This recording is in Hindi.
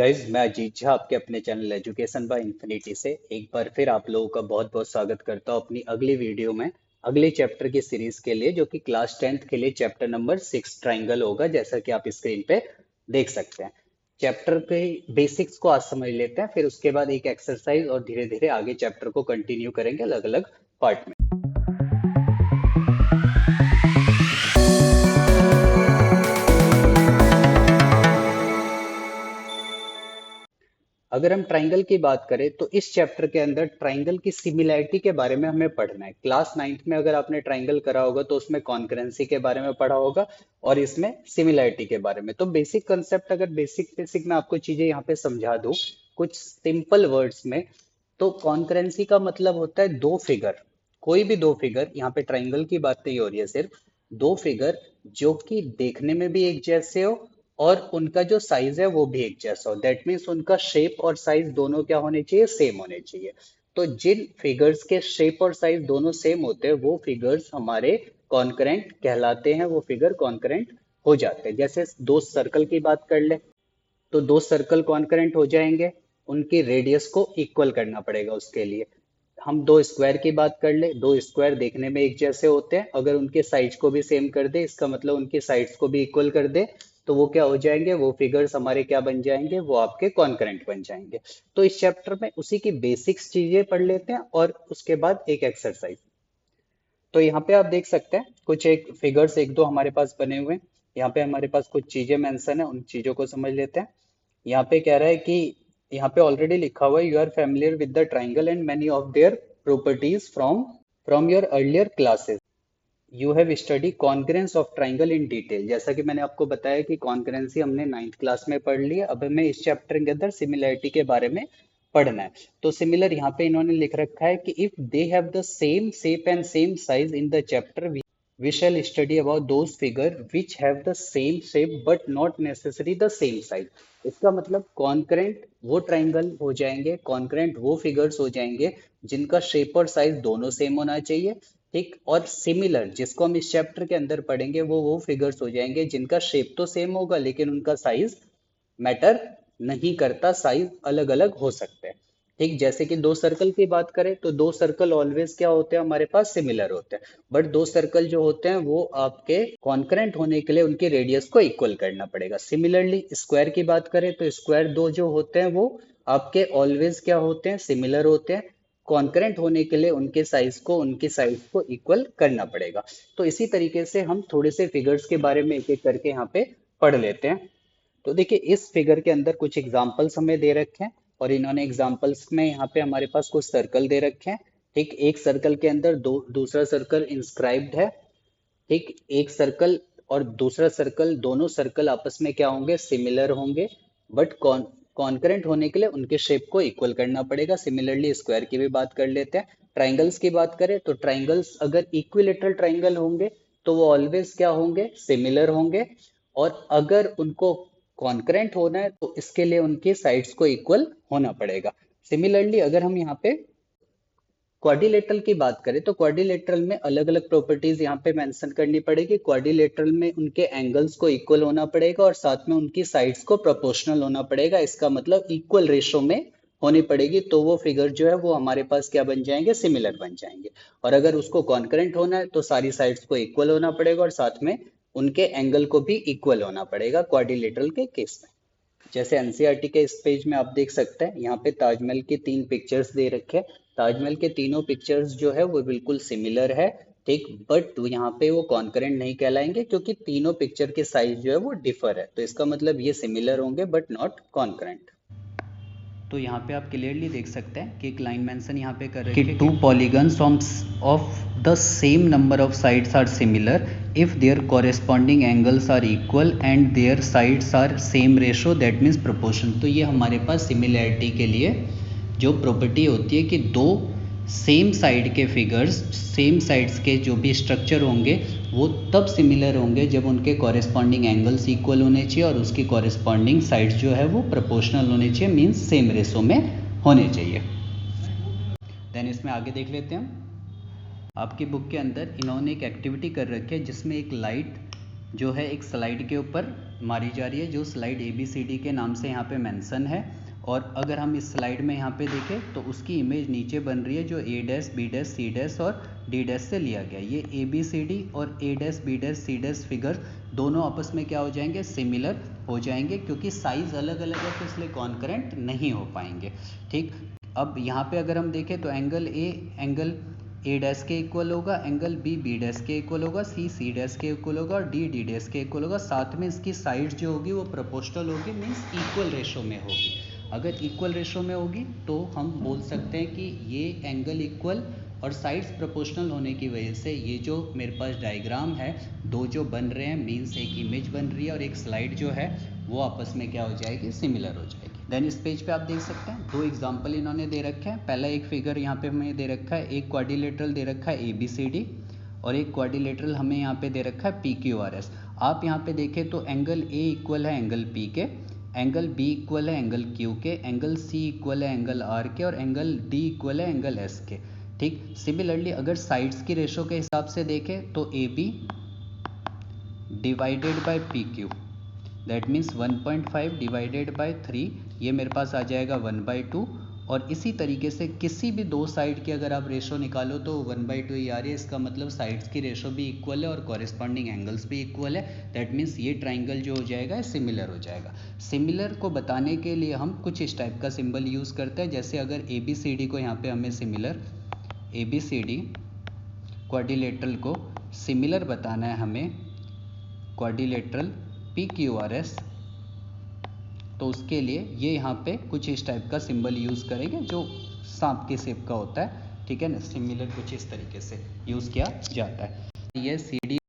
गाइज मैं अजीत झा आपके अपने चैनल एजुकेशन बाय इन्फिनिटी से एक बार फिर आप लोगों का बहुत बहुत स्वागत करता हूँ अपनी अगली वीडियो में अगले चैप्टर की सीरीज के लिए, जो कि क्लास 10th के लिए चैप्टर नंबर 6 ट्राइंगल होगा, जैसा कि आप स्क्रीन पे देख सकते हैं। चैप्टर के बेसिक्स को आज समझ लेते हैं, फिर उसके बाद एक एक्सरसाइज और धीरे धीरे आगे चैप्टर को कंटिन्यू करेंगे अलग अलग पार्ट में। अगर हम ट्राइंगल की बात करें तो इस चैप्टर के अंदर ट्राइंगल की सिमिलैरिटी के बारे में हमें पढ़ना है। क्लास 9th में अगर आपने ट्राइंगल करा होगा तो उसमें कॉन्करेंसी के बारे में पढ़ा होगा और इसमें सिमिलैरिटी के बारे में। तो बेसिक कंसेप्ट, अगर बेसिक बेसिक मैं आपको चीजें यहाँ पे समझा दूं कुछ सिंपल वर्ड्स में, तो कॉन्करेंसी का मतलब होता है दो फिगर, कोई भी दो फिगर, यहाँ पे ट्राइंगल की बात नहीं हो रही है, सिर्फ दो फिगर जो कि देखने में भी एक जैसे हो और उनका जो साइज है वो भी एक जैसा हो। दैट मीन्स उनका शेप और साइज दोनों क्या होने चाहिए, सेम होने चाहिए। तो जिन फिगर्स के शेप और साइज दोनों सेम होते हैं वो फिगर्स हमारे कॉन्करेंट कहलाते हैं, वो फिगर कॉन्करेंट हो जाते हैं। जैसे दो सर्कल की बात कर ले तो दो सर्कल कॉन्करेंट हो जाएंगे, उनकी रेडियस को इक्वल करना पड़ेगा उसके लिए। हम दो स्क्वायर की बात कर ले, दो स्क्वायर देखने में एक जैसे होते हैं, अगर उनके साइड्स को भी सेम कर दे, इसका मतलब उनकी साइड्स को भी इक्वल कर दे, तो वो क्या हो जाएंगे, वो फिगर्स हमारे क्या बन जाएंगे, वो आपके कॉन्करेंट बन जाएंगे। तो इस चैप्टर में उसी की बेसिक्स चीजें पढ़ लेते हैं और उसके बाद एक एक्सरसाइज। तो यहाँ पे आप देख सकते हैं कुछ एक फिगर्स एक दो हमारे पास बने हुए हैं। यहाँ पे हमारे पास कुछ चीजें मेंशन है, उन चीजों को समझ लेते हैं। यहाँ पे कह रहा है कि यहाँ पे ऑलरेडी लिखा हुआ है, you are familiar with the triangle and many of their properties from from your earlier classes. You have study congruence of triangle in detail. जैसा कि मैंने आपको बताया कि कॉन्करेंसी हमने 9th क्लास में पढ़ ली है, अब हमें इस चैप्टर के अंदर सिमिलैरिटी के बारे में पढ़ना है। तो सिमिलर यहाँ पे इन्होंने लिख रखा है कि if they have the same shape and same size in the chapter we shall study about those figure which have the same shape but not necessary the same size। इसका मतलब कॉन्करेंट वो ट्राइंगल हो जाएंगे, कॉन्करेंट वो फिगर्स हो जाएंगे जिनका शेप और साइज दोनों सेम होना चाहिए। ठीक, और सिमिलर जिसको हम इस चैप्टर के अंदर पढ़ेंगे वो फिगर्स हो जाएंगे जिनका शेप तो सेम होगा लेकिन उनका साइज मैटर नहीं करता, साइज अलग अलग हो सकते हैं। ठीक, जैसे कि दो सर्कल की बात करें तो दो सर्कल ऑलवेज क्या होते हैं, हमारे पास सिमिलर होते हैं, बट दो सर्कल जो होते हैं वो आपके कॉन्करेंट होने के लिए उनकी रेडियस को इक्वल करना पड़ेगा। सिमिलरली स्क्वायर की बात करें तो स्क्वायर दो जो होते हैं वो आपके ऑलवेज क्या होते हैं, सिमिलर होते हैं। कॉन्करेंट होने के लिए उनके साइज को उनकी साइज को इक्वल करना पड़ेगा। तो इसी तरीके से हम थोड़े से फिगर्स के बारे में एक एक करके यहाँ पे पढ़ लेते हैं। तो देखिए इस फिगर के अंदर कुछ एग्जांपल्स हमें दे रखे हैं और इन्होंने एग्जांपल्स में यहाँ पे हमारे पास कुछ सर्कल दे रखे हैं। ठीक, एक सर्कल के अंदर दूसरा सर्कल इंस्क्राइब्ड है। ठीक, एक सर्कल और दूसरा सर्कल, दोनों सर्कल आपस में क्या होंगे, सिमिलर होंगे, बट कॉन्करेंट होने के लिए उनके शेप को इक्वल करना पड़ेगा। सिमिलरली स्क्वायर की भी बात कर लेते हैं। ट्राइंगल्स की बात करें तो ट्राइंगल्स अगर इक्विलेटरल ट्राइंगल होंगे तो वो ऑलवेज क्या होंगे, सिमिलर होंगे, और अगर उनको कॉन्करेंट होना है तो इसके लिए उनकी साइड्स को इक्वल होना पड़ेगा। सिमिलरली अगर हम यहाँ पे क्वाड्रिलेटरल की बात करें तो क्वाड्रिलेटरल में अलग अलग प्रॉपर्टीज यहाँ पे मेंशन करनी पड़ेगी। क्वाड्रिलेटरल में उनके एंगल्स को इक्वल होना पड़ेगा और साथ में उनकी साइड्स को प्रोपोर्शनल होना पड़ेगा। इसका मतलब इक्वल रेशो में होनी पड़ेगी, तो वो फिगर जो है वो हमारे पास क्या बन जाएंगे, सिमिलर बन जाएंगे। और अगर उसको कॉन्करेंट होना है तो सारी साइड्स को इक्वल होना पड़ेगा और साथ में उनके एंगल को भी इक्वल होना पड़ेगा क्वाड्रिलेटरल के केस में। जैसे एनसीईआरटी के इस पेज में आप देख सकते हैं, यहाँ पे ताजमहल की तीन पिक्चर्स दे रखे हैं। ताजमहल के तीनों पिक्चर्स जो है वो बिल्कुल सिमिलर है। ठीक, बट यहाँ पे वो कॉन्करेंट नहीं कहलाएंगे क्योंकि तीनों पिक्चर के साइज जो है वो डिफर है, तो इसका मतलब ये सिमिलर होंगे बट नॉट कॉन्करेंट। तो यहाँ पे आप क्लियरली देख सकते हैं कि एक लाइन मेंशन यहाँ पे कर रखी है कि two polygons of the same number of sides are similar if their corresponding angles are equal and their sides are same ratio, that means proportion. तो ये हमारे पास सिमिलैरिटी के लिए जो प्रॉपर्टी होती है कि दो सेम साइड के फिगर्स, सेम साइड्स के जो भी स्ट्रक्चर होंगे वो तब सिमिलर होंगे जब उनके कॉरेस्पॉन्डिंग एंगल्स इक्वल होने चाहिए और उसकी कॉरेस्पॉन्डिंग साइड्स जो है वो प्रोपोर्शनल होने चाहिए, मीन्स सेम रेशो में होने चाहिए। देन इसमें आगे देख लेते हैं हम। आपकी बुक के अंदर इन्होंने एक एक्टिविटी कर रखी है जिसमें एक लाइट जो है एक स्लाइड के ऊपर मारी जा रही है जो स्लाइड ABCD के नाम से यहाँ पे मेंशन है। और अगर हम इस स्लाइड में यहाँ पे देखें तो उसकी इमेज नीचे बन रही है जो A dash B dash C dash और D डैश से लिया गया। ये ABCD और A dash B dash C dash figure दोनों आपस में क्या हो जाएंगे, सिमिलर हो जाएंगे, क्योंकि साइज अलग अलग है तो इसलिए कॉन्करेंट नहीं हो पाएंगे। ठीक, अब यहाँ पे अगर हम देखें तो एंगल ए डैश के इक्वल होगा, एंगल बी डैश के इक्वल होगा, सी डैश के इक्वल होगा और डी डैश के इक्वल होगा। साथ में इसकी साइड जो होगी वो प्रोपोर्शनल होगी, मीन्स इक्वल रेशो में होगी। अगर इक्वल रेशो में होगी तो हम बोल सकते हैं कि ये एंगल इक्वल और साइड्स प्रोपोर्शनल होने की वजह से ये जो मेरे पास डायग्राम है, दो जो बन रहे हैं, मीन्स एक इमेज बन रही है और एक स्लाइड जो है वो आपस में क्या हो जाएगी, सिमिलर हो जाएगी। देन इस पेज पे आप देख सकते हैं दो एग्जाम्पल इन्होंने दे रखे हैं। पहला एक फिगर यहाँ पे हमें दे रखा है, एक क्वाड्रिलेटरल दे रखा है ABCD और एक क्वाड्रिलेटरल हमें यहाँ पे दे रखा है PQRS। आप यहाँ पे देखें तो एंगल A इक्वल है एंगल P के, एंगल B इक्वल है एंगल Q के, एंगल C इक्वल है एंगल R के और एंगल D इक्वल है एंगल S के। ठीक, सिमिलरली अगर साइड्स की रेशो के हिसाब से देखें तो AB divided by PQ, that means 1.5 divided by 3, ये मेरे पास आ जाएगा 1/2। और इसी तरीके से किसी भी दो साइड की अगर आप रेशो निकालो तो 1/2 ही आ रही है। इसका मतलब साइड्स की रेशो भी इक्वल है और कॉरेस्पॉन्डिंग एंगल्स भी इक्वल है। दैट मीन्स ये ट्राइंगल जो हो जाएगा सिमिलर हो जाएगा। सिमिलर को बताने के लिए हम कुछ इस टाइप का सिंबल यूज़ करते हैं। जैसे अगर ABCD को यहाँ पे हमें सिमिलर, ABCD क्वाड्रिलेटरल को सिमिलर बताना है हमें क्वाड्रिलेटरल PQRS, तो उसके लिए ये यहाँ पे कुछ इस टाइप का सिंबल यूज़ करेंगे जो सांप के शेप का होता है। ठीक है ना, सिमिलर कुछ इस तरीके से यूज़ किया जाता है। ये CD